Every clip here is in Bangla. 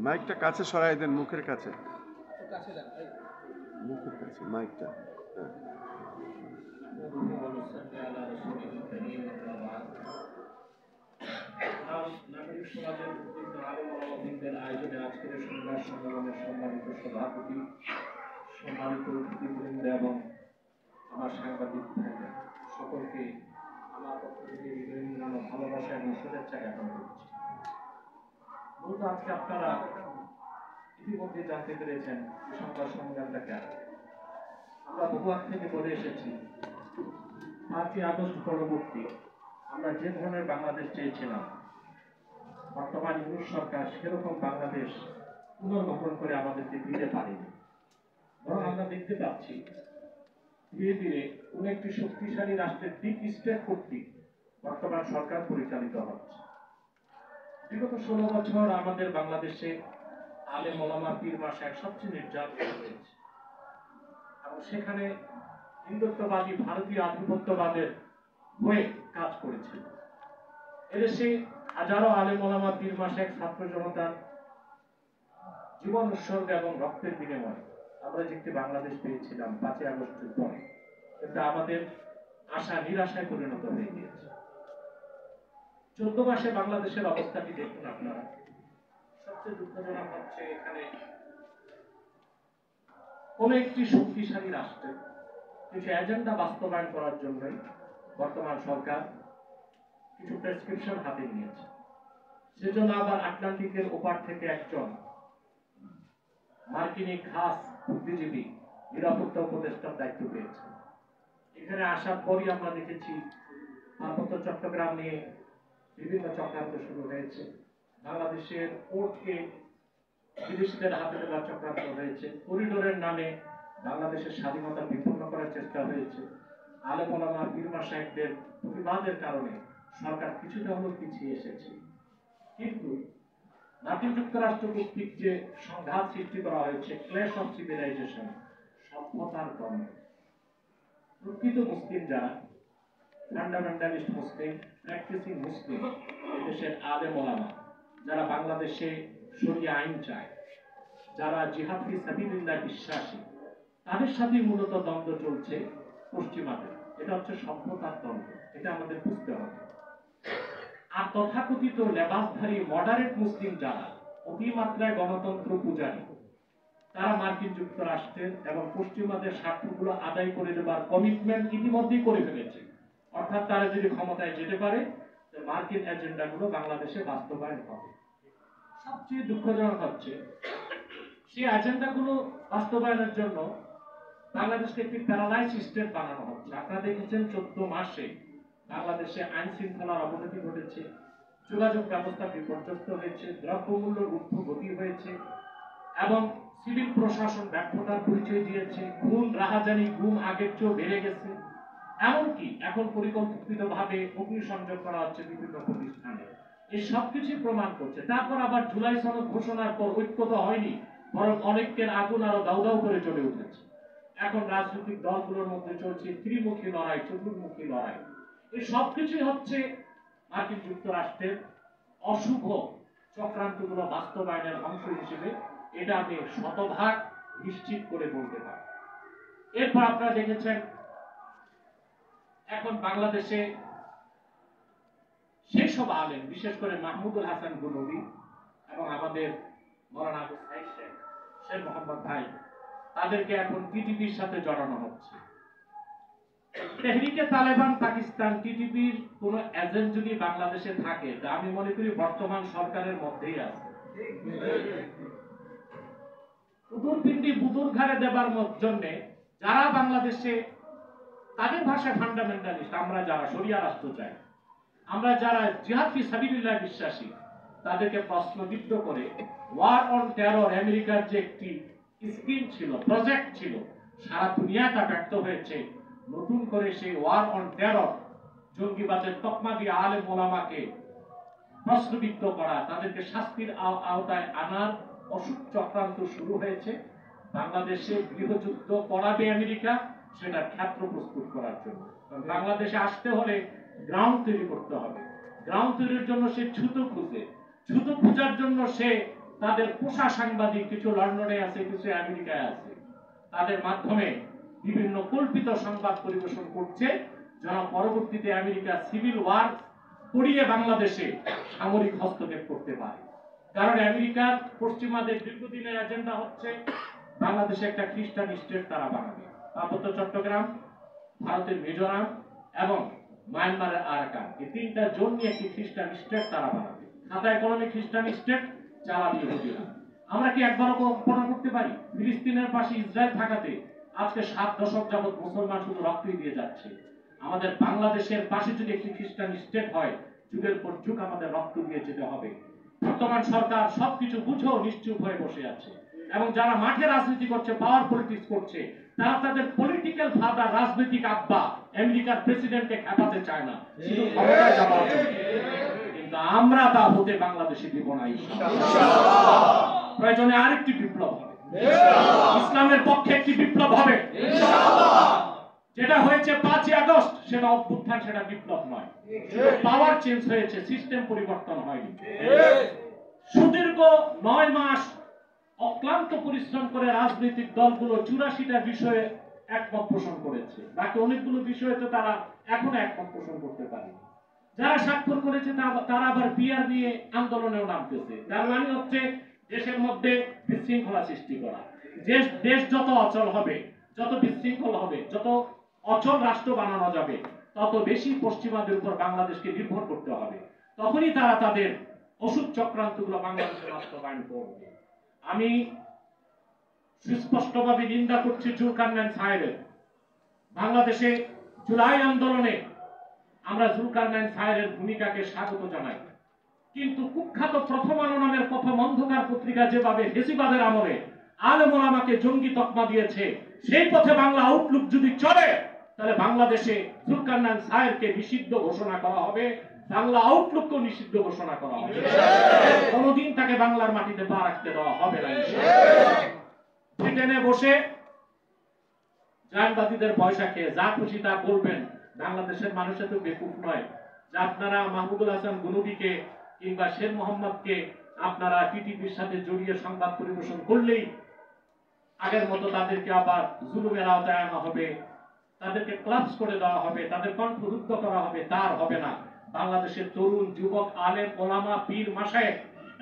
মাইকটা কাছে সরাই দেন, মুখের কাছে, মুখের কাছে মাইকটা। নাগরিক সমাজের উদ্যোক্ত আলেম ওলামাদের আয়োজনে আজকের সংবাদ সম্মেলনের সম্মানিত সভাপতি, সম্মানিত অতিথিবৃন্দ এবং আমার সাংবাদিক ভাইরা, সকলকে আমার পক্ষ থেকে ভালোবাসা এবং শুভেচ্ছা জ্ঞাপন করছি। মূলত আজকে আপনারা ইতিমধ্যে জানতে পেরেছেন যে সংবাদ সম্মেলনটা কেন। আমরা বহু আগ থেকে বলে এসেছি 5ই আগস্ট পরবর্তী আমরা যে ধরনের বাংলাদেশ চেয়েছিলাম, বর্তমান ইউনিট সরকার সেরকম বাংলাদেশ পুনর্গঠন করে আমাদেরকে দিতে পারেনি। বরং আমরা দেখতে পাচ্ছি ধীরে ধীরে কোন একটি শক্তিশালী রাষ্ট্রের ডিপ স্টেট কর্তৃক বর্তমান সরকার পরিচালিত হচ্ছে। বিগত 16 বছর আমাদের বাংলাদেশে আলেম ওলামা পীর মাশায়েখ সবচেয়ে নির্যাতিত হয়েছে এবং সেখানে হিন্দুত্ববাদী ভারতীয় আধিপত্যবাদের হয়ে কাজ করেছে। এদেশে হাজারো আলেম ওলামা পীর মাশায়েখ ছাত্র জনতার জীবন উৎসর্গ এবং রক্তের বিনিময়ে আমরা যে একটি বাংলাদেশ পেয়েছিলাম 5ই আগস্টের পরে, কিন্তু আমাদের আশা নিরাশায় পরিণত হয়ে গিয়েছে। 14 মাসে বাংলাদেশের অবস্থাটি দেখুন আপনারা। সবচেয়ে দুঃখজনক হচ্ছে এখানে কোন একটি শক্তিশালী রাষ্ট্রের কিছু এজেন্ডা বাস্তবায়ন করার জন্যই বর্তমান সরকার কিছু প্রেসক্রিপশন হাতে নিয়েছে। সেজন্য আবার আটলান্টিকের ওপার থেকে একজন মার্কিনী খাস বুদ্ধিজীবী নিরাপত্তা উপদেষ্টার দায়িত্ব পেয়েছে। এখানে আসার পরই আমরা দেখেছি পার্বত্য চট্টগ্রাম নিয়ে বিভিন্ন চক্রান্ত শুরু হয়েছে। বাংলাদেশের পোর্টকে বিদেশিদের হাতে দেওয়ার চক্রান্ত হয়েছে। করিডোরের নামে বাংলাদেশের স্বাধীনতা বিপন্ন করার চেষ্টা হয়েছে। আলেম ওলামা পীর মাশায়েখদের প্রতিবাদের কারণে সরকার কিছুটা হলেও পিছিয়ে এসেছে। কিন্তু মার্কিন যুক্তরাষ্ট্র কর্তৃক যে সংঘাত সৃষ্টি করা হয়েছে, ক্ল্যাশ অফ সিভিলাইজেশন, সভ্যতার দ্বন্দ্ব, প্রকৃত মুসলিম যারা ফান্ডামেন্টালিস্ট মুসলিম, প্র্যাকটিসিং মুসলিম, এদেশের আলেম ওলামা যারা বাংলাদেশে শরিয়া আইন চায়, যারা জিহাদ ফি সাবিলিল্লাহ বিশ্বাসী, তাদের সাথে মূলত দ্বন্দ্ব চলছে পশ্চিমাদের। এটা হচ্ছে সভ্যতার দ্বন্দ্ব, এটা আমাদের বুঝতে হবে। আর তথাকথিত লেবাসধারী মডারেট মুসলিম যারা অতিমাত্রায় গণতন্ত্র পূজারী, তারা মার্কিন যুক্তরাষ্ট্রের এবং পশ্চিমাদের স্বার্থগুলো আদায় করে দেবার কমিটমেন্ট ইতিমধ্যেই করে ফেলেছে। অর্থাৎ তারা যদি ক্ষমতায় যেতে পারে, মার্কিন এজেন্ডাগুলো বাংলাদেশে বাস্তবায়ন হবে। সবচেয়ে দুঃখজনক হচ্ছে সেই এজেন্ডাগুলো বাস্তবায়নের জন্য বাংলাদেশকে একটি প্যারালাইজ স্টেট বানানো হচ্ছে। আপনারা দেখেছেন 14 মাসে বাংলাদেশে আইন শৃঙ্খলার অবনতি ঘটেছে, যোগাযোগ ব্যবস্থা বিপর্যস্ত হয়েছে, দ্রব্যমূল্যের ঊর্ধ্বগতি হয়েছে এবং সিভিল প্রশাসন ব্যর্থতার পরিচয় দিয়েছে। খুন, রাহাজানি, গুম আগের চেয়েও বেড়ে গেছে। এমনকি এখন পরিকল্পিতভাবে অগ্নিসংযোগ করা হচ্ছে বিভিন্ন প্রতিষ্ঠানে। এই সবকিছুই প্রমাণ করছে। তারপর আবার জুলাই সনদ ঘোষণার পর ঐক্য তো হয়নি, বরং অনেকের আগুন আরো দাউ দাউ করে চলে উঠেছে। এখন রাজনৈতিক দলগুলোর মধ্যে চলছে ত্রিমুখী লড়াই, চতুর্মুখী লড়াই। এই সবকিছুই হচ্ছে মার্কিন যুক্তরাষ্ট্রের অশুভ চক্রান্তগুলো বাস্তবায়নের অংশ হিসেবে। এটা আমি শতভাগ নিশ্চিত করে বলতে পারি। এরপর আপনারা দেখেছেন এখন বাংলাদেশে সেই সব আলেম, বিশেষ করে মাহমুদুল হাসান গুনবী এবং আমাদের মৌলানা আবু সাঈদ শেখ মোহাম্মদ ভাই, তাদেরকে এখন টিটিপির সাথে জড়ানো হচ্ছে। তেহরিকে তালেবান পাকিস্তান, টিটিপির কোন এজেন্ট যদি বাংলাদেশে থাকে, তা আমি মনে করি বর্তমান সরকারের মধ্যেই আছে। উদুরপিন্ডি বুদুর ঘাড়ে দেবার জন্য যারা বাংলাদেশে, তাদের ভাষায় ফান্ডামেন্টালিস্ট, আমরা যারা শরিয়া রাষ্ট্র চাই, আমরা যারা জিহাদ ফি সাবিলিল্লাহ বিশ্বাসী, তাদেরকে প্রশ্নবিদ্ধ করে ওয়ার অন টেরর আমেরিকার যে একটি স্কিম ছিল, প্রজেক্ট ছিল, সারা দুনিয়াটা ব্যর্থ হয়েছে। নতুন করে সেই ওয়ার অন টেরর, জঙ্গিবাদের তকমা দিয়ে আলেম ওলামাকে প্রশ্নবিদ্ধ করা, তাদেরকে শাস্তির আওতায় আনার অসুখ চক্রান্ত শুরু হয়েছে। বাংলাদেশে গৃহযুদ্ধ করাবে আমেরিকা, সেটা ক্ষেত্র প্রস্তুত করার জন্য। বাংলাদেশে আসতে হলে গ্রাউন্ড তৈরি করতে হবে। গ্রাউন্ড তৈরির জন্য সে ছুতো খুঁজে, ছুতো খোঁজার জন্য সে তাদের পোষা সাংবাদিক কিছু লন্ডনে আছে, কিছু আমেরিকায় আছে, তাদের মাধ্যমে বিভিন্ন কল্পিত সংবাদ পরিবেশন করছে, যারা পরবর্তীতে আমেরিকা সিভিল ওয়ার করিয়ে বাংলাদেশে সামরিক হস্তক্ষেপ করতে পারে। কারণ আমেরিকার পশ্চিমাদের দীর্ঘদিনের এজেন্ডা হচ্ছে বাংলাদেশে একটা খ্রিস্টান স্টেট তারা বানাবে। পার্বত্য চট্টগ্রাম, ভারতের মিজোরাম এবং মায়ানমারের আরাকান, এই তিনটা জোন নিয়ে একটি খ্রিস্টান স্টেট তারা বানাবে। খাতা ইকোনমি খ্রিস্টান স্টেট চালাবে ইহুদিরা। আমরা কি একবারও কল্পনা করতে পারি ফিলিস্তিনের পাশে ইসরায়েল থাকাতে আজকে 7 দশক যাবত মুসলমান শুধু রক্তই দিয়ে যাচ্ছে? আমাদের বাংলাদেশের পাশে যদি একটি খ্রিস্টান স্টেট হয়, যুগের পর যুগ আমাদের রক্ত দিয়ে যেতে হবে। বর্তমান সরকার সবকিছু বুঝেও নিশ্চুপ হয়ে বসে আছে, এবং যারা মাঠে রাজনীতি করছে, পাওয়ার পলিটিক্স করছে, তারা তাদের পলিটিক্যাল ফাদার, রাজনৈতিক আব্বা আমেরিকার প্রেসিডেন্টকে খেপাতে চায় না, শুধু ক্ষমতায় যাওয়ার জন্য। কিন্তু আমরা তা হতে বাংলাদেশে দিব না ইনশাআল্লাহ। প্রয়োজনে আরেকটি বিপ্লব হবে, ইসলামের পক্ষে একটি বিপ্লব হবে ইনশাআল্লাহ। যেটা হয়েছে 5ই আগস্ট সেটা অভ্যুত্থান, সেটা বিপ্লব নয়, পাওয়ার চেঞ্জ হয়েছে, সিস্টেম পরিবর্তন হয়নি। সুদীর্ঘ 9 মাস অক্লান্ত পরিশ্রম করে রাজনৈতিক দলগুলো 84টা বিষয়ে একমত পোষণ করেছে, বাকি অনেকগুলো বিষয়ে তো তারা এখনো একমত পোষণ করতে পারে। যারা স্বাক্ষর করেছে তারা আবার পিআর নিয়ে আন্দোলনেও নামতেছে। তার মানে হচ্ছে দেশের মধ্যে বিশৃঙ্খলা সৃষ্টি করা। দেশ যত অচল হবে, যত বিশৃঙ্খল হবে, যত অচল রাষ্ট্র বানানো যাবে, তত বেশি পশ্চিমাদের উপর বাংলাদেশকে নির্ভর করতে হবে। তখনই তারা তাদের ওষুধ চক্রান্তগুলো বাংলাদেশে বাস্তবায়ন করবে। আমি সুস্পষ্টভাবে নিন্দা করছি জুলকারনাইন সাহেবের। বাংলাদেশে জুলাই আন্দোলনে আমরা জুলকারনাইন সাহেবের ভূমিকাকে স্বাগত জানাই, কিন্তু কুখ্যাত প্রথম আলো নামের প্রথম অন্ধকার পত্রিকা যেভাবে ফেসিবাদের আমলে আলেম ওলামাকে জঙ্গি তকমা দিয়েছে, সেই পথে বাংলা আউটলুক যদি চলে, তাহলে বাংলাদেশে জুলকারনাইন সাহেবকে নিষিদ্ধ ঘোষণা করা হবে, বাংলা আউটলুককে নিষিদ্ধ ঘোষণা করা হবে। কোনদিন তাকে বাংলার মাটিতে পা রাখতে দেওয়া হবে না। ব্রিটেনে বসে জানবাদীদের পয়সা খেয়ে যা খুশি তা বলবেন, বাংলাদেশের মানুষ এত বেকুফ নয় যে আপনারা মাহমুদুল হাসান গুনুবিকে কিংবা শের মোহাম্মদকে আপনারা টিটিপির সাথে জড়িয়ে সংবাদ পরিবেশন করলেই আগের মতো তাদেরকে আবার জুলুমের আওতায় আনা হবে, তাদেরকে ক্লাবস করে দেওয়া হবে, তাদের কণ্ঠরুদ্ধ করা হবে। তার হবে না। বাংলাদেশের তরুণ যুবক, আলেম ওলামা, পীর মাশায়েখ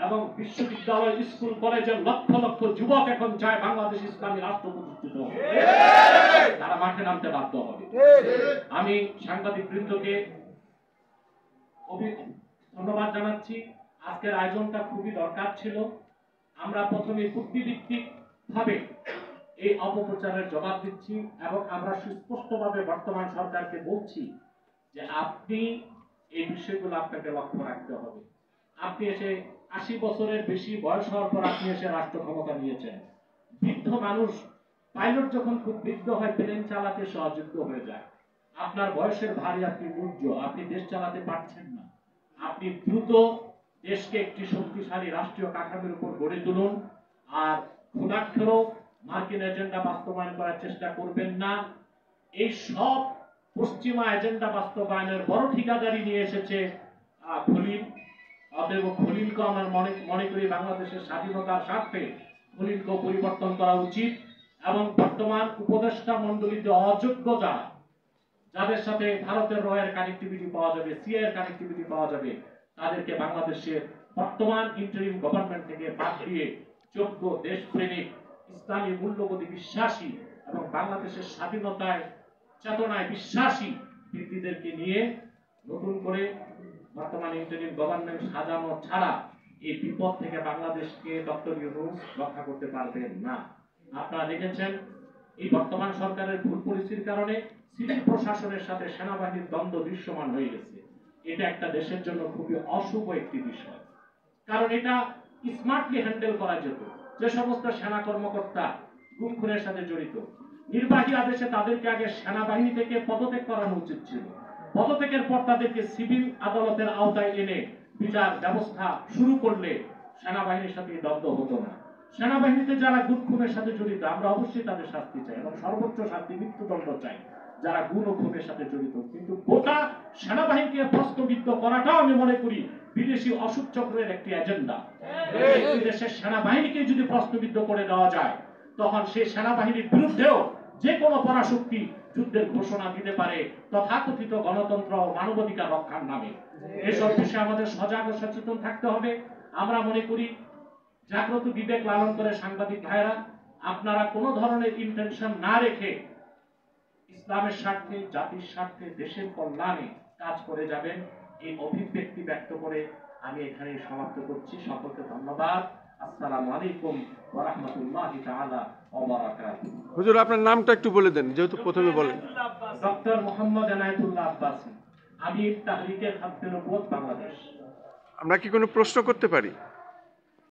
এবং বিশ্ববিদ্যালয়, স্কুল, কলেজের লক্ষ লক্ষ যুবক এখন চায় বাংলাদেশ ইসলামী রাষ্ট্র প্রতিষ্ঠিত হবে। তারা মাঠে নামতে বাধ্য হবে। আমি সাংবাদিক বৃন্দকে ধন্যবাদ জানাচ্ছি। আজকের আয়োজনটা খুবই দরকার ছিল। আমরা প্রথমে বুদ্ধিভিত্তিক ভাবে এই অপপ্রচারের জবাব দিচ্ছি, এবং আমরা সুস্পষ্টভাবে বর্তমান সরকারকে বলছি যে আপনি এই বিষয়গুলো আপনাকে লক্ষ্য রাখতে হবে। আপনি এসে 80 বছরের বেশি বয়স হওয়ার পর আপনি এসে রাষ্ট্র ক্ষমতা নিয়েছেন। বৃদ্ধ মানুষ, পাইলট যখন খুব বৃদ্ধ হয়, প্লেন চালাতে সহযোগ্য হয়ে যায়। আপনার বয়সের ভারী, আপনি উজ্জ, আপনি দেশ চালাতে পারছেন না। আপনি দ্রুত দেশকে একটি শক্তিশালী রাষ্ট্রীয় কাঠামোর উপর গড়ে তুলুন, আর ক্ষুধাক্ষরও মার্কিন এজেন্ডা বাস্তবায়ন করার চেষ্টা করবেন না। এই সব পশ্চিমা এজেন্ডা বাস্তবায়নের বড় ঠিকাদারি নিয়ে এসেছে খলিল। অতএব খলিলকে আমার মনে করি বাংলাদেশের স্বাধীনতার স্বার্থে খলিলকে পরিবর্তন করা উচিত, এবং বর্তমান উপদেষ্টা মন্ডলীতে অযোগ্য যাদের সাথে ভারতের রয়ের কানেক্টিভিটি পাওয়া যাবে, সিআইয়ের কানেক্টিভিটি পাওয়া যাবে, তাদেরকে বাংলাদেশের বর্তমান ইন্টারিম গভর্নমেন্ট থেকে বাদ দিয়ে যোগ্য, দেশপ্রেমিক, ইসলামী মূল্যবোধে বিশ্বাসী এবং বাংলাদেশের স্বাধীনতায় চেতনায় বিশ্বাসী ব্যক্তিদেরকে নিয়ে নতুন করে বর্তমান ইন্টারিম গভর্নমেন্ট সাজানো ছাড়া এই বিপদ থেকে বাংলাদেশকে ডক্টর ইউনূস রক্ষা করতে পারবেন না। আপনারা দেখেছেন এই বর্তমান সরকারের ভুল পরিস্থিতির কারণে সিভিল প্রশাসনের সাথে সেনাবাহিনীর দ্বন্দ্ব দৃশ্যমান হয়ে গেছে। এটা একটা দেশের জন্য খুবই অশুভ একটি বিষয়, কারণ এটা স্মার্টলি হ্যান্ডেল করা যেত। যে সমস্ত সেনা কর্মকর্তা গুম খুনের সাথে জড়িত, নির্বাহী আদেশে তাদেরকে আগে সেনাবাহিনী থেকে পদত্যাগ করানো উচিত ছিল। পদত্যাগের পর তাদেরকে সিভিল আদালতের আওতায় এনে বিচার ব্যবস্থা শুরু করলে সেনাবাহিনীর সাথে দ্বন্দ্ব হতো না। সেনাবাহিনীতে যারা গুম খুনের সাথে জড়িত, আমরা অবশ্যই তাদের শাস্তি চাই এবং সর্বোচ্চ শাস্তি মৃত্যুদণ্ড চাই। যারা গুণ ও ক্ষোভের সাথে জড়িত। কিন্তু গোটা সেনাবাহিনীকে প্রশ্নবিদ্ধ করাটাও আমি মনে করি বিদেশি অসুখ চক্রের একটি এজেন্ডা। দেশের সেনাবাহিনীকে যদি প্রশ্নবিদ্ধ করে দেওয়া যায়, তখন সেই সেনাবাহিনীর বিরুদ্ধেও যে কোনো পরাশক্তি যুদ্ধের ঘোষণা দিতে পারে তথাকথিত গণতন্ত্র ও মানবাধিকার রক্ষার নামে। এসব বিষয়ে আমাদের সজাগ ও সচেতন থাকতে হবে। আমরা মনে করি জাগ্রত বিবেক লালন করে সাংবাদিক ভাইরা, আপনারা কোনো ধরনের ইন্টেনশন না রেখে ইসলামের স্বার্থে, জাতির স্বার্থে, দেশের কল্যাণে কাজ করে যাবেন, এই অভিব্যক্তি ব্যক্ত করে আমি এখানে সমাপ্ত করছি। সকলকে ধন্যবাদ। আসসালামু আলাইকুম ওয়া রাহমাতুল্লাহি তাআলা ওয়া বারাকাতুহু। হুজুর আপনার নামটা একটু বলে দেন, যেহেতু প্রথমে বলেন। ডক্টর মোহাম্মদ এনায়েতুল্লাহ আব্বাসী, আমির তাহরিকে খাদ্যের নবুয়ত বাংলাদেশ। আমরা কি কোনো প্রশ্ন করতে পারি?